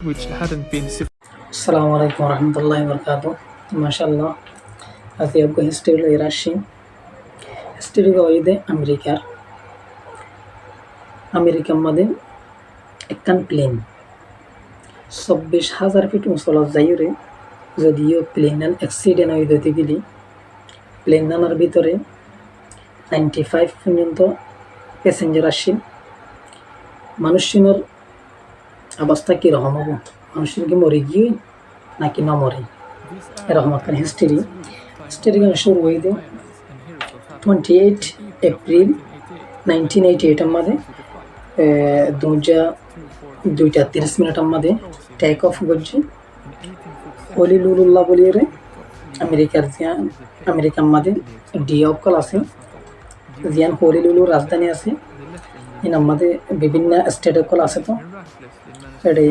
which hadn't been আসসালামু আলাইকুম রহমতুল্লাহি বরকাতু মাশাআল্লাহ আজ आपको हिस्ट्री রাশি हिस्ट्री ওইদে আমেরিকার একখান প্লেন ২৪,০০০ ফিট উঁচলত যাইরে যদিও প্লেনান অ্যাক্সিডেন্ট হয়ে দিতে গেলি প্লেনানার ভিতরে 95 পর্যন্ত প্যাসেঞ্জার আসেন মানুষজনের অবস্থা কীরকম হবো মানুষের কি মরে গিয়ে নাকি না মরে এরকম একটা হিস্ট্রি গান শুরু হয়ে দেয় 28 এপ্রিল 1988 আমাদের 2:30 আমাদের টেক অফ করছি হলিলুল্লাহ বলিয়ে আমেরিকার মাঝে ডি অকল আছে জিয়ান হলিলুলুর রাজধানী আছে ইন আমাদের বিভিন্ন স্টেট অকল আছে তো এটি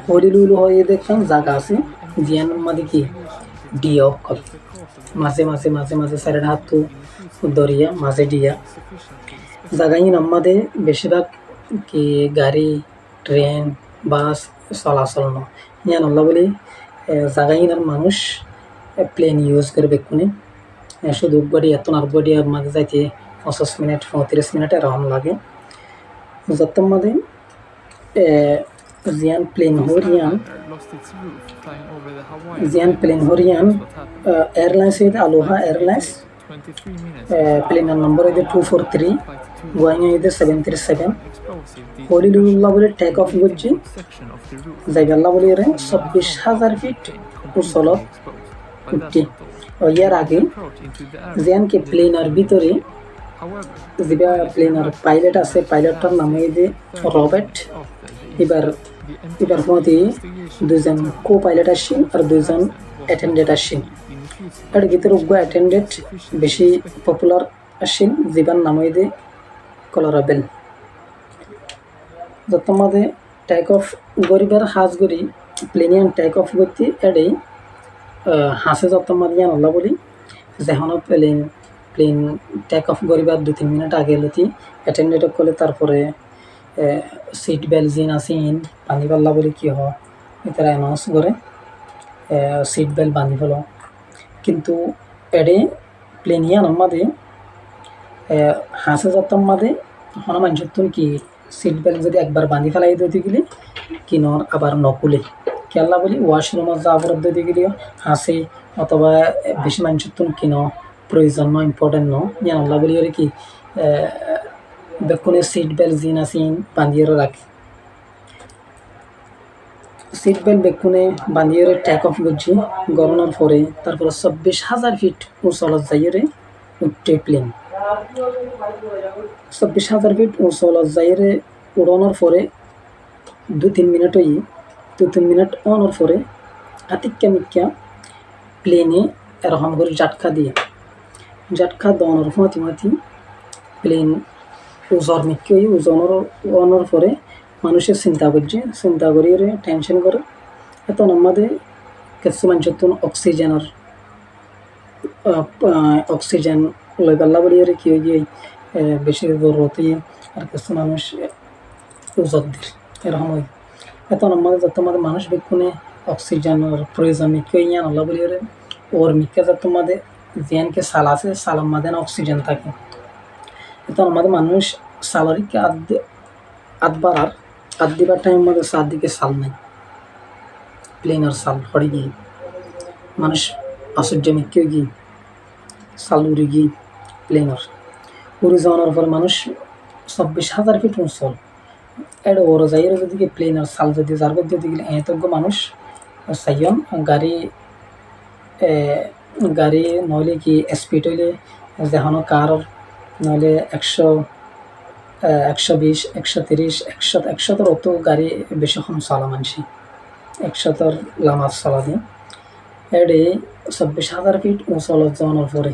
হলিলুলু হয়ে দেখলাম জায়গা আছে জিয়ান মাঝে কি ডি অকল মাঝে মাঝে মাঝে মাঝে সাইড হাত দরিয়া মাঝে ডিয়া জায়গা ইন আমাদের বেশিরভাগ কি গাড়ি ট্রেন বাস চলাচল ন ইয়ান আল্লাহ বলি জায়গা ইনার মানুষ প্লেন ইউজ করবে কোনে শুধু গাড়ি এত আর গাড়ি মাঝে যাইতে 25 মিনিট 35 মিনিট এরকম লাগে যত মাঝে জিয়ান প্লেন হরিয়ান এয়ারলাইন্স আলোহা এয়ারলাইন্স প্লেনের নম্বর হইতে 243 গোয়িং হইতে 737 হলিলুল্লাহ বলে টেক অফ করছি জায়গাল্লাহ বলি ২৪,০০০ ফিট উচ্চলত উঠছি ইয়ার আগে জিয়ানকে প্লেনের ভিতরে যেটা প্লেনের পাইলট আছে পাইলটটার নাম হইতে রবার্ট এবার মধ্যে দুজন কো পাইলট আসছেন আর দুজন অ্যাটেন্ডেন্ট আসছেন এর ভিতরে অ্যাটেন্ডেন্ট বেশি পপুলার আসছেন যেবার নাম হইতে কলরাবেল যত মাঝে টেক অফ গরিবের হাজ গরি প্লেনিয়ান টেক অফ করতে এডে হাসে যত মাঝে আল্লাহ বলি যেন প্লেন টেক অফ করিবার 2-3 মিনিট আগে লতি অ্যাটেন্ডেন্ট করলে তারপরে সিট বেল্ট জিন আসিন বান্ধি পাল্লা বলে কি হয় তারা অ্যানাউন্স করে সিট বেল্ট বান্ধি ফেলো কিন্তু এডে প্লেনিয়ান মাঝে হাসে যত মাঝে হন মানুষের কি সিট বেল্ট যদি একবার বান্ধি ফেলাই দিতে গেলে কিনর আবার নকুলে কেল্লা বলি ওয়াশরুমত যাওয়ার দিতে গেলেও হাসে অথবা বেশি মানুষের কিন প্রয়োজন ন ইম্পর্টেন্ট ন ইয়ান আল্লাহ বলি আর কি বেকুনে সিট বেল্ট জিন আসিন বান্ধিয়ে রাখে সিট বেল্ট বেকুনে বান্ধিয়ে টেক অফ করছি গরমের পরে তারপরে ২৪,০০০ ফিট উঁচলত যাইয়ে উঠতে প্লেন ২৪,০০০ ফিট উঁচলত যাইয়ে উড়ানোর পরে 2-3 মিনিট হই 2-3 মিনিট অনার পরে আতিক্কা মিক্কা প্লেনে এরকম করে ঝাটকা দেওয়ানোর মাতি প্লেন ওজন মিক্কি ওজনের পরে মানুষের চিন্তা করি টেনশন করে এত আমাদের কিছু মানুষের অক্সিজেন লই পাল্লা বলি কি হয়ে গিয়ে বেশি জরুরত আর কিছু মানুষ ওজন দিয়ে এরকম হয় এত আমাদের যত আমাদের মানুষ বেক্ষণে অক্সিজেনের প্রয়োজন মিক্কি ইয়ান আল্লাহ বলি ওর মিক্কা যত আমাদের জিয়ানকে সাল আছে সালার মাঝে অক্সিজেন থাকে তো আমাদের মানুষ সালারিকে আধ দিবার টাইম আমাদের সাত দিকে সাল নাই প্লেনের সাল হরে গিয়ে মানুষ আশ্চর্য মিক্কি গিয়ে সাল উড়ে গিয়ে প্লেনের উড়ে যাওয়ানোর পর মানুষ ২৪,০০০ ফিট উঁচল এটা ওরা যাই যদি প্লেনের সাল যদি যার যদি গেলে এতজ্ঞ মানুষ চাইন গাড়ি নইলে কি স্পিড হইলে যেন কার নইলে 120 130 100 অত গাড়ি বেশি কম চালা মানসি 100 লামাজ চালা দিয়ে এডে ২৪,০০০ ফিট উঁচলত যাওয়ানোর পরে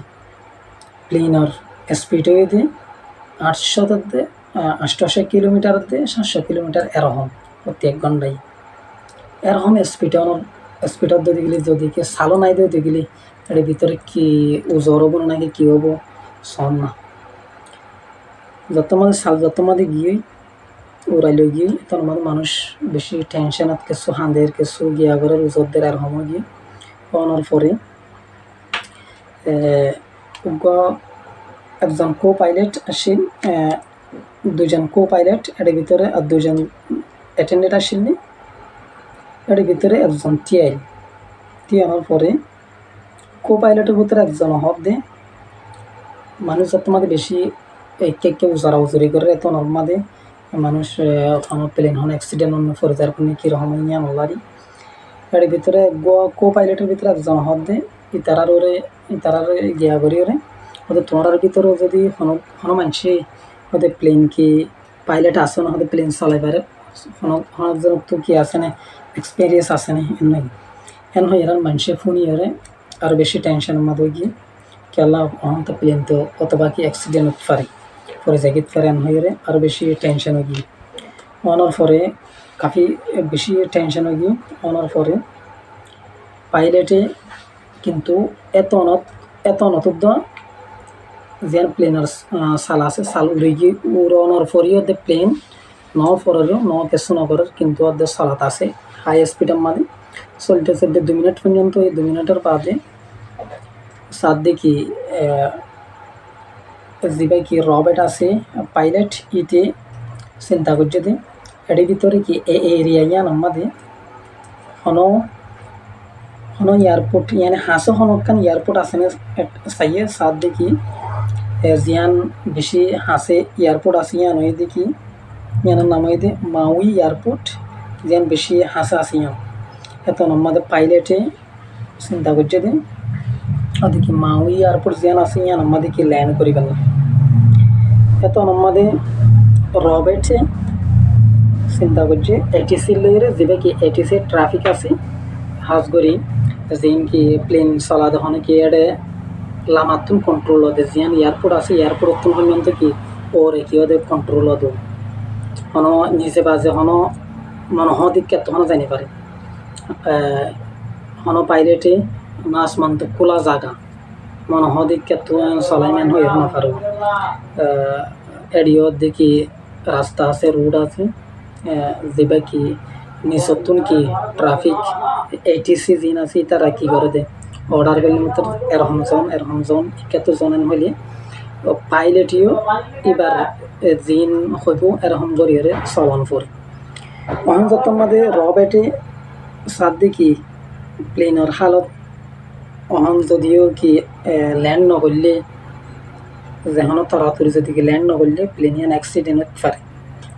প্লেনের স্পিড হয়ে দিয়ে ৮৮০ কিলোমিটার দিয়ে ৭০০ কিলোমিটার এরকম প্রতি 1 ঘন্টায় এরকম স্পিডত যদি কি সালো নাই দিতে গেলে এর ভিতরে কি জ্বর হবো নাকি কি হবো সন না যত মাঝে গিয়ে উড়াইলে গিয়ে তখন মানুষ বেশি টেনশনত কিছু হাঁদের কিছু গিয়া করে উজরদের আর হম গিয়ে পাওয়ানোর পরে একজন কো পাইলট আসিল, দুজন কো পাইলট এর ভিতরে আর দুজন অ্যাটেন্ডেন্ট আসিলনি, এর ভিতরে একজন টিয়ানোর পরে কো পাইলটের ভিতরে একজন হব দে মানুষ তোমাদের বেশি কে উজারা উজুরি করে এত নর্মাদে মানুষ আমার প্লেন হন অ্যাক্সিডেন্ট অন্য ফরজার কোনো কীরকম ইয়া নলারি এর ভিতরে কো পাইলটের ভিতরে একজন হব দে ইতারারে গিয়া করি ওরে ওদের তোমার ভিতরেও যদি কোনো মানুষে ওদের প্লেন কি পাইলট আসে না ওদের প্লেন চালাইবারে কোনো তো কি আছে না এক্সপিরিয়েন্স আছে না এন হয় এরার মানুষে ফোনই ওরে আর বেশি টেনশনের মধ্যে গিয়ে কেলা তো প্লেন তো অথবা কি অ্যাক্সিডেন্ট হতে পারে পরে জাগিত পারে এন হয়ে আরও বেশি টেনশন হয়ে গিয়ে অনার পরে কাফি বেশি টেনশন হয়ে গিয়ে অনার পরে পাইলটে কিন্তু এত অনত যেন প্লেনার সাল আছে সাল উড়ে গিয়ে উড়ানোর পরেও দে প্লেন ফরেরও কিছু নগরের কিন্তু ওদের সালাত আছে হাই স্পিডের মাঝে চলতে 2 মিনিট পর্যন্ত এই 2 মিনিটের বাদে সাত দেখি যেভাবে কি রবেট আছে পাইলট ইতে চিন্তা করছে যে এর ভিতরে কি এরিয়া ইয়ান আমাদের হনো এয়ারপোর্ট ইয়ানে হাসো হনকান এয়ারপোর্ট আছে না চাইয়ে সাত দেখি জিয়ান বেশি হাসে এয়ারপোর্ট আছে ইয়ান ওই দেখি ইয়ানের নাম হয়ে মাউই এয়ারপোর্ট জিয়ান বেশি হাসা আছে ইয়ান এত আমাদের পাইলটে চিন্তা করছে যে ওদিকে মাউই এয়ারপোর্ট জিয়ান আছে ইয়ান আমাদেরকে ল্যান্ড করিবেন না এত আমাদের রবেটে চিন্তা করছে এটিসি লইরে যেবে কি এটিসি ট্রাফিক আছে হাজগরি যেন কি প্লেন চলা দেখনে কি এডে লামাতুন কন্ট্রোল দে জিয়ান এয়ারপোর্ট আছে এয়ারপোর্ট তুন পর্যন্ত কি ওরে কি ওদের কন্ট্রোল দো হন নিচে বাজে হন মনে হদিকে তখন জানি পারে হন পাইলটে আসমান তো খোলা জায়গা মনে হদিকে তো চলাইমেন হয়ে না পারো এডিও দেখি রাস্তা আছে রোড আছে যেবা কি নিচতুন কি ট্রাফিক এটিসি জিন আছে তারা কি করে দে অর্ডার করলে মতো এরকম জন কত জনেন হইলে পাইলটিও এবার জিন হইব এরকম জরিয়ে চলন পড়ে অহন যত আমাদের রবেটে সাত দেখি প্লেনের হালত অহন যদিও কি ল্যান্ড নকরলে যেন তরাতরি যদি ল্যান্ড নকরলে প্লেন ইয়ান অ্যাক্সিডেন্ট হতে পারে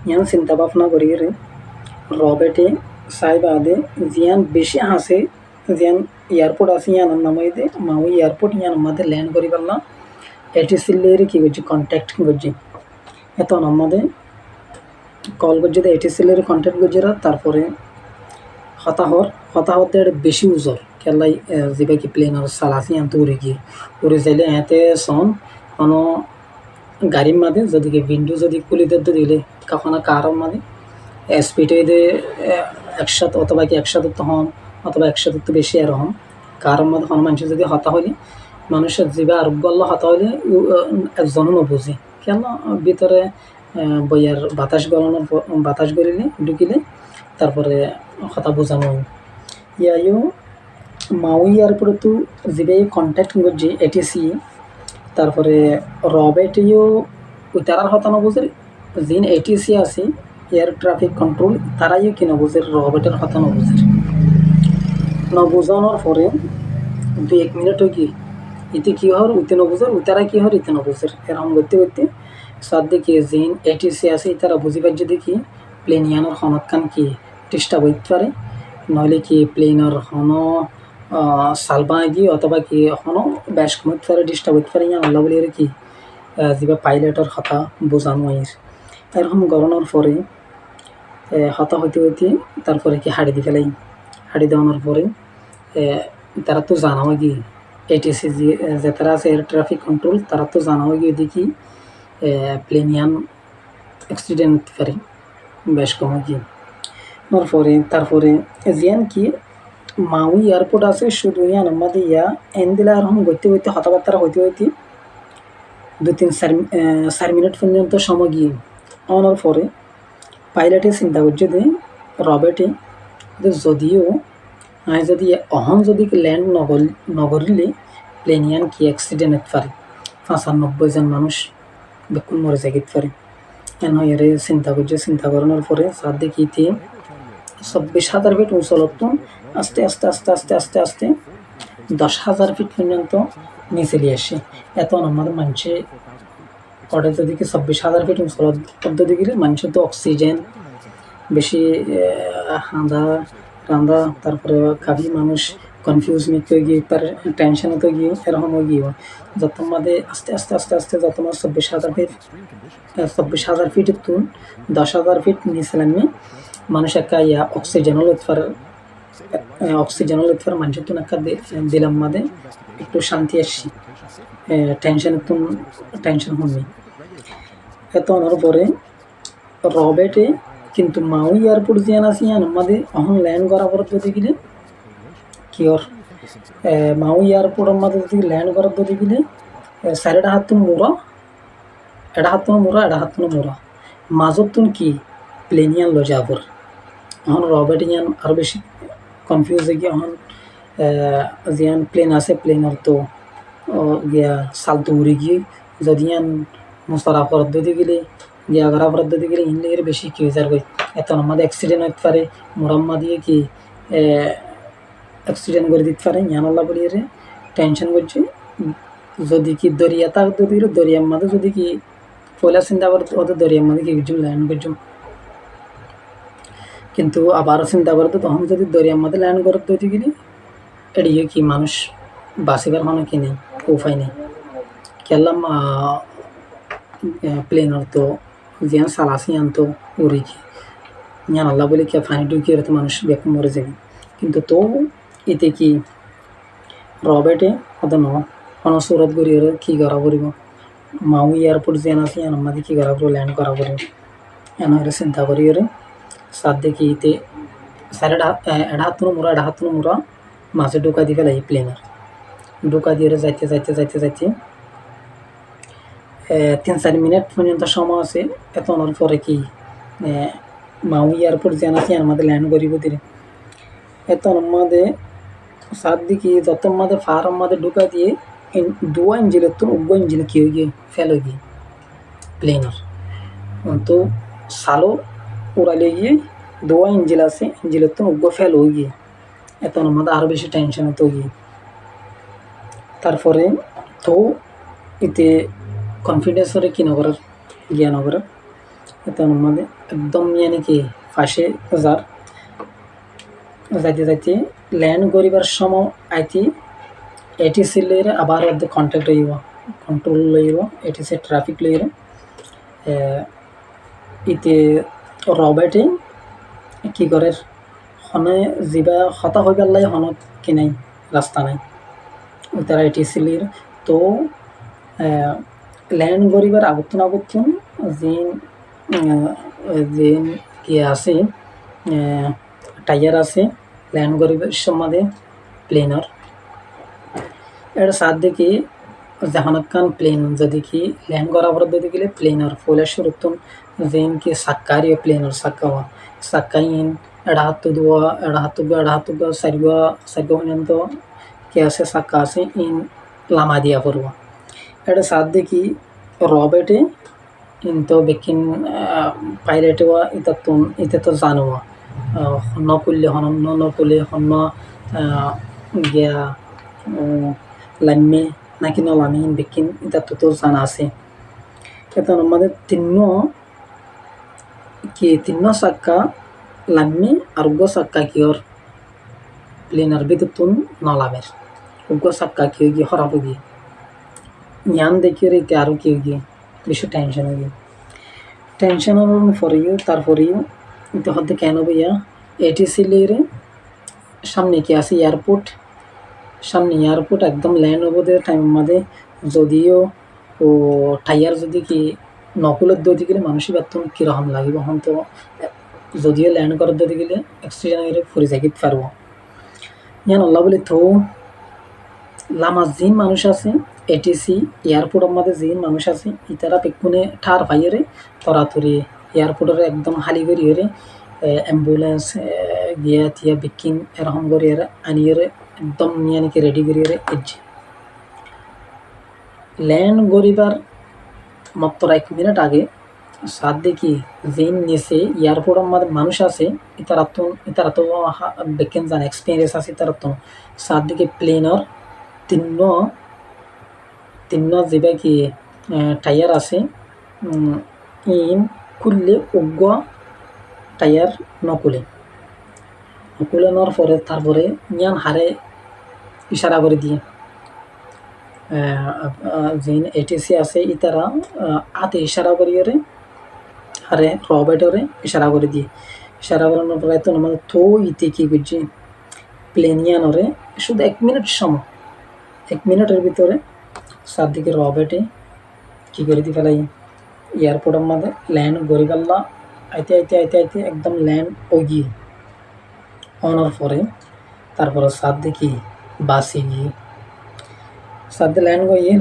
ইয়ান চিন্তা ভাবনা করিয়ে রবেটে চাই বাদে জিয়ান বেশি হাসে জিয়ান এয়ারপোর্ট আছে ইয়ানোর নামাই দে মাউই এয়ারপোর্ট ইয়ান আমাদের ল্যান্ড করি পারলাম এটিসিলের কি করছি কন্ট্যাক্ট করছি এত আমাদের কল করছি এটিসিলের কন্ট্যাক্ট করছি তারপরে হতাহতে বেশি উজর খেলাই যেবা কি প্লেনের সালাসি আনতে উড়ে যাইলে এতে সন কোনো গাড়ির মাঝে যদি উইন্ডো যদি খুলে দিলে কখনো কারের মাঝে স্পিডে একসাথে অথবা কি একসাথে তো হন অথবা একসাথে তো বেশি এরকম কারের মধ্যে কোনো মানুষের যদি হতা হইলে মানুষের জীবে আরোগ্য হতা হইলে একজনও নবুঝে কেন ভিতরে বইয়ার বাতাস গলিলে ঢুকিলে তারপরে কথা বোঝানো ইয়াইও মাউই এয়ারপোর্টে তো যেবে কন্ট্যাক্ট করছে এটিসি তারপরে রবেটেও ওই তারার হতা নবুঝে জিন এটিসি আছে এয়ার ট্রাফিক কন্ট্রোল তারাইও কি নবুঝে রবেটের হতা নবুঝানোর পরে 2-1 মিনিট কি ইতে কি হর উইতে নবুঝের উতারা কি হর ইতে নবুঝের এরকম করতে সাত দেখি জিন এটিসি আছে তারা বুঝি পাচ্ছে দেখি প্লেন ইয়ানোর হনকান কি চেষ্টা করতে পারে নইলে কি প্লেনের হন সালবা গিয়ে অথবা কি হন বেশ কমতে পারে ডিস্টার্ব করতে পারে ইয়ান আল্লাহ বলি কি যেবা পাইলটের হতা বোঝানো এরকম গরমের পরে হতা হইতে তারপরে কি হাড়ি দিয়ে ফেলাই হাড়ি দেওয়ানোর পরে তারা তো জানা হয় কি এটিসি যে তারা আছে এয়ার ট্রাফিক কন্ট্রোল তারা তো জানা হয় গিয়ে দেখি প্লেন ইয়ান অ্যাক্সিডেন্ট হতে পারে বেশ কম কি তারপরে জিয়ান কি মাউই এয়ারপোর্ট আছে শুধু ইয়ান আমাদের ইয়া এনদিলা এরকম হইতে হতাবার্তা হইতে 2-4 মিনিট পর্যন্ত সময় গিয়ে আনার পরে পাইলটে চিন্তা করছে যে রবেটে যদিও যদি অহন যদি ল্যান্ড নগরিলে প্লেনিয়ান কি অ্যাক্সিডেন্ট হতে পারে 95 জন মানুষ বেকুন মরে যাইতে পারে এন এর চিন্তা করছে চিন্তা করানোর পরে সার দেখিতে 24,000 ফিট উঁচলত আস্তে আস্তে আস্তে আস্তে আস্তে আস্তে 10,000 ফিট পর্যন্ত নিচে নিয়ে আসে এত আমাদের মানুষে ওটা যদি 24,000 ফিট উঁচলত পদ্ধতি গেলে মানুষের তো অক্সিজেন বেশি হাঁদা রান্দা তারপরে কাফি মানুষ কনফিউজ হয়ে গিয়ে তার টেনশনে তো গিয়ে এরকম হয়ে গিয়ে যত মাঝে আস্তে আস্তে আস্তে আস্তে যত মাস 24,000 ফিট তুন 10,000 ফিট নিচে নামি মানুষ একটা অক্সিজেনও লইতে পারে মানুষের তুন একটা দিলাম মাঝে একটু শান্তি আসছি টেনশন হননি এত আনার পরে রবেটে কিন্তু মাউই এয়ারপোর্ট জিয়ান আছে আমাদের অহন ল্যান্ড করার পর যদি গেলে কিয়র মাউই এয়ারপোর্ট আমাদের যদি ল্যান্ড করার যদি গেলে চারিটা হাত তো মোড়া এটা হাত মোড়া মাজত তুন কি প্লেনিয়ান লো যাবর এখন রবেট ইয়ান আরও বেশি কনফিউজ হয়ে গিয়ে এখন জিয়ান প্লেন আছে প্লেনের তো গিয়া সালতো উড়ে গিয়ে যদি ইয়ান মুসারা পদ্ধতি গেলে গিয়া করা পদ্ধতি গেলে ইনলের বেশি কি হয়ে যাবে এত আমাদের অ্যাক্সিডেন্ট হতে পারে মোরাম্মা দিয়ে কি অ্যাক্সিডেন্ট করে দিতে পারে ইয়ানাল্লা বলিয়ে টেনশন করছে যদি কি দরিয়া তার যদি দরিয়ার মাঝে যদি কি পয়লা চিন্তা করতে ওদের দরিয়ার মাঝে কি কিছু ল্যান্ড করছুম কিন্তু আবারও চিন্তা করতো তখন যদি দরিয়ার মধ্যে ল্যান্ড করতে হতে গেলে এড়িয়ে কি মানুষ বাঁচিবার কোনো কি নেই উপায় নেই কেলাম প্লেনের তো জিয়ান সালাসি আনতো উড়ি কি ইয়ান আল্লাহ বলে কি ফানি ঢুকিয়ে তো মানুষ বেকুম মরে যাবে কিন্তু তো এতে কি রবেটে অত ন কোনো সুরত করিয়ে কি করা পড়ব মাউই এয়ারপোর্ট যেন আছে আমাদের কি করা পড়ব ল্যান্ড করা পড়ব এনারে চিন্তা করিয়ে সার দেখি ইতে সাইডে এডা হাত মুড়া মাঝে ঢোকা দিয়ে ফেলাই প্লেনার ঢোকা দিয়ে যাইতে 3-4 মিনিট পর্যন্ত সময় আছে এত অনার পরে কি মাউই এয়ারপোর্ট যেন আছে আমাদের ল্যান্ড করিব দিলে এত আমাদের সার দিকে যত আমাদের ফার আমাদের ঢোকা দিয়ে 2 ইঞ্জিনের তো 9 ইঞ্জিন কি হয়ে গিয়ে ফেল হয়ে গিয়ে প্লেনার তো সালো উড়ালে গিয়ে 2 ইঞ্জিল আছে ইঞ্জিলের তো 9 ফেল হয়ে গিয়ে এত আমাদের আরও বেশি টেনশন হতো গিয়ে তারপরে তো এতে কনফিডেন্সরে কি নগরের জ্ঞান নগরের এত আমাদের একদম ইয়ানি কি ফাঁসে যাইতে ল্যান্ড করিবার সময় আইতি এটিসি লইরে আবার অর্ধেক কন্ট্যাক্ট হইব কন্ট্রোল লইব এটিসি ট্রাফিক লইরে ইতে রবেটে কি করে হনে যা হতা হয়ে গেল হনত কি নাই রাস্তা নাই তারা এটিসি লইরে তো ল্যান্ড করিবার আগতন যেন কি আছে টায়ার আছে ল্যান্ড করিবার সম্বন্ধে প্লেনার এটা সাথ দেখি জাহানকান প্লেন যদি কি ল্যান্ড করা পদ্ধতি গেলে প্লেনার ফলে শুরুতন যেন কি সাক্কারিও প্লেনার সাক্কাইন এড়া হাত সারিগা পর্যন্ত কি আছে সাক্কা আছে ইন লামা দিয়া পড়ব এটা সাথ দেখি রবেটে কিন্তু বেকিন পাইলটে এটা তো জানো হন্য করলে হন্য নকলে হন্য গিয়া লামে নাকি নলামি বেকিন এটা তো জানা আছে এটা আমাদের তিন্ন চাক্কা লামে আর উগ্র চাক্কা কিয়র প্লেনার ভিতর নলামের উগ্র চাক্কা কি গিয়ে হরাব গিয়ে ইয়ান দেখিয়ে এটা আরও কি গিয়ে বেশি টেনশন হয়ে গিয়ে টেনশন পরেও তারপরেও এটা হতে কেন ভাইয়া এটিসি লেরে সামনে কি আছে এয়ারপোর্ট একদম ল্যান্ড ওভার টাইমের মধ্যে যদিও ও টায়ার যদি কি নকলের দদি গেলে মানুষই বাথরুম কীরকম লাগিব এখন তো যদিও ল্যান্ড করার দদি গেলে অ্যাক্সিডেন্ট ফুরি যাইতে পারবো ইয়ান আল্লাহ বলে তো লামা জিন মানুষ আছে এটিসি এয়ারপোর্টের মধ্যে জিন মানুষ আছে ইতারা পেকুনে ঠার ভাইয়েরে তরাতরি এয়ারপোর্টের একদম হালি করি এরে অ্যাম্বুলেন্স গিয়া তিয়া বিকিন এরকম করি এরা আনিয়ে একদম নিয়ে নাকি রেডি করি এরে এজি ল্যান্ড করিবার মাত্র 1 মিনিট আগে সাত দেখি যেন নিচে এয়ারপোর্টের মধ্যে মানুষ আছে ইতারা তো বেকেন জানে এক্সপিরিয়েন্স আছে ইতারা তো সাত দিকে প্লেনর তিন যেটা কি টায়ার আছে ইন খুললে উগ্র টায়ার নকুলে নেওয়ার পরে তারপরে ইয়ান হারে ইশারা করে দিয়ে যেন এটিসি আছে ইতারা হাতে ইশারা করিয়ে আরে রবেটরে ইশারা করে দিয়ে ইশারা করানোর পরে তো মানে তো ইতে কি করছি প্লেনিয়ানরে শুধু 1 মিনিট সময় 1 মিনিটের ভিতরে চারদিকে রবেটে কি করে দিয়ে ফেলাই এয়ারপোর্টের মধ্যে ল্যান্ড গড়ি পাল্লা আইতে একদম ল্যান্ড গিয়ে অনার পরে তারপরে চারদিকে বাসে গিয়ে সাথে ল্যান্ড হয়ে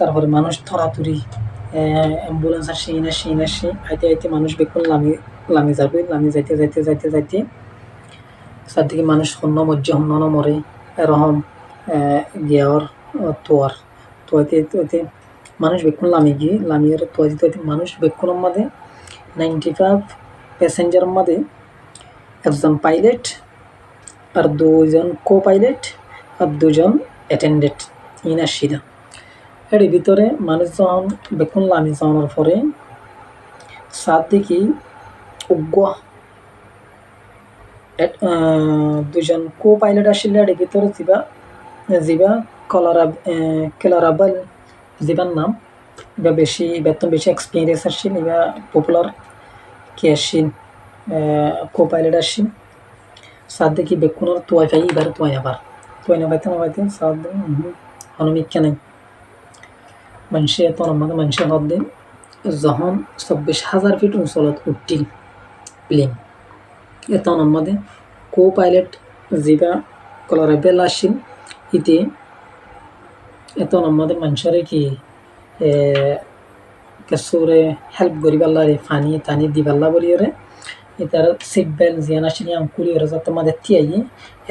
তারপরে মানুষ থরাতুরি অ্যাম্বুলেন্স আসে আইতে মানুষ বেকুন লামি যাবে লামি যাইতে চারদিকে মানুষ হন্য মরে এরকম গিয়ার তোয়াতে মানুষ বেকুন লামিয়ে তোয়াতে মানুষ বেকুনের মধ্যে 95 প্যাসেঞ্জারের মধ্যে একজন পাইলট আর 2জন কো পাইলট আর 2জন অ্যাটেন্ডেন্ট ইনার সিধা এর ভিতরে মানুষ যখন বেকুন লামি যাওয়ার পরে সাত দেখি উগ্র 2জন কো পাইলট আসলে এর ভিতরে জিবা কেলারাবাল জিবার নাম বা বেশি এক্সপিরিয়েন্স আসছিল এবার পপুলার কি আসছিল কো পাইলট আসছিল সাত দেখি বেকুনের তোয়াই পাই এবার তোয়াই না পাইতে সাত অনুমিকা নাই মানুষে এত আমাদের মানুষের মধ্যে যখন 24,000 ফিট অঞ্চলত উঠছিল প্লেন এত আমাদের কো পাইলট যেবা কলারাবেল আসছিল ইতে এত আমাদের মানুষের কি কিছুরে হেল্প করি পাল্লারে পানি টানি দি পাল্লা বলিরে এটার সিট বেল্ট জিয়ান আসেনি আঙ্কুরি ওরা যাতে আমাদের তিয়াই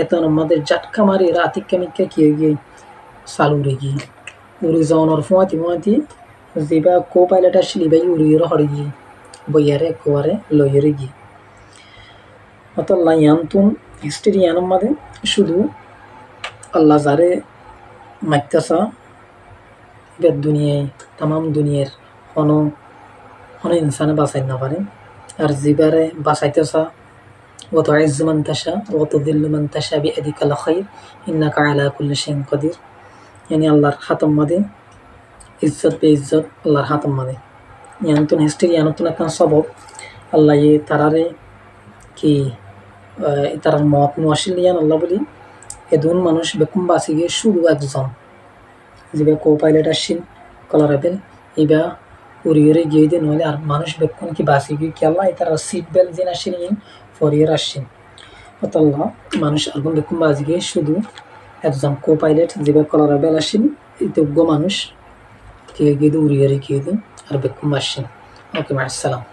এত আমাদের জাটকা মারি রাতিকা মিকা কি হয়ে গিয়ে চালু রে গিয়ে উড়ি যাওয়ানোর ফুয়াতি যেবা কো পাইলট আসলি ভাই উড়িয়ে হরে গিয়ে বইয়ারে কোয়ারে লইয়ারে গিয়ে অতল্লা ইয়ান্তুন হিস্ট্রি ইয়ানোর মাঝে শুধু আল্লাহ যারে মাইতাসা এবার দুনিয়ায় তামাম দুনিয়ার কোনো ইনসানে বাঁচাই না পারে আর জিবারে বাঁচাইতেছা ওত আইজ মান তাশা ওত দিল্লু মান তাশা বিয়াদিকাল খাইর ইন্নাকা আলা কুল্লি শাইইন কাদির यानी আল্লাহর হাতম মাদে ইজ্জত বেইজ্জত আল্লাহর হাতম মাদে ইয়ানতুন হিস্ট্রি ইয়ানতুন একটা সবব আল্লাহ তারারে কি তারার মত নোয়াশিল ইয়ান আল্লাহ বলি এদুন মানুষ বেকুম বাঁচি গিয়ে শুধু একজন যেবা কো পাইলট আসছিল কলারাবেল এবা উড়িয়ে গিয়ে দিয়ে নইলে আর মানুষ বেকুন কি বাঁচি গিয়ে কি আল্লাহ তারা সিট বেল্ট যেন আসেন ইন ফরিয়ার আসছেন অত আল্লাহ মানুষ আর বেকুম বাঁচি গিয়ে শুধু একজন কো পাইলট যেবা কলারাবেল আসেন এই যোগ্য মানুষ গিয়ে উড়িয়ে গিয়ে দিন আর বেকুম আসছেন ওকে আসসালাম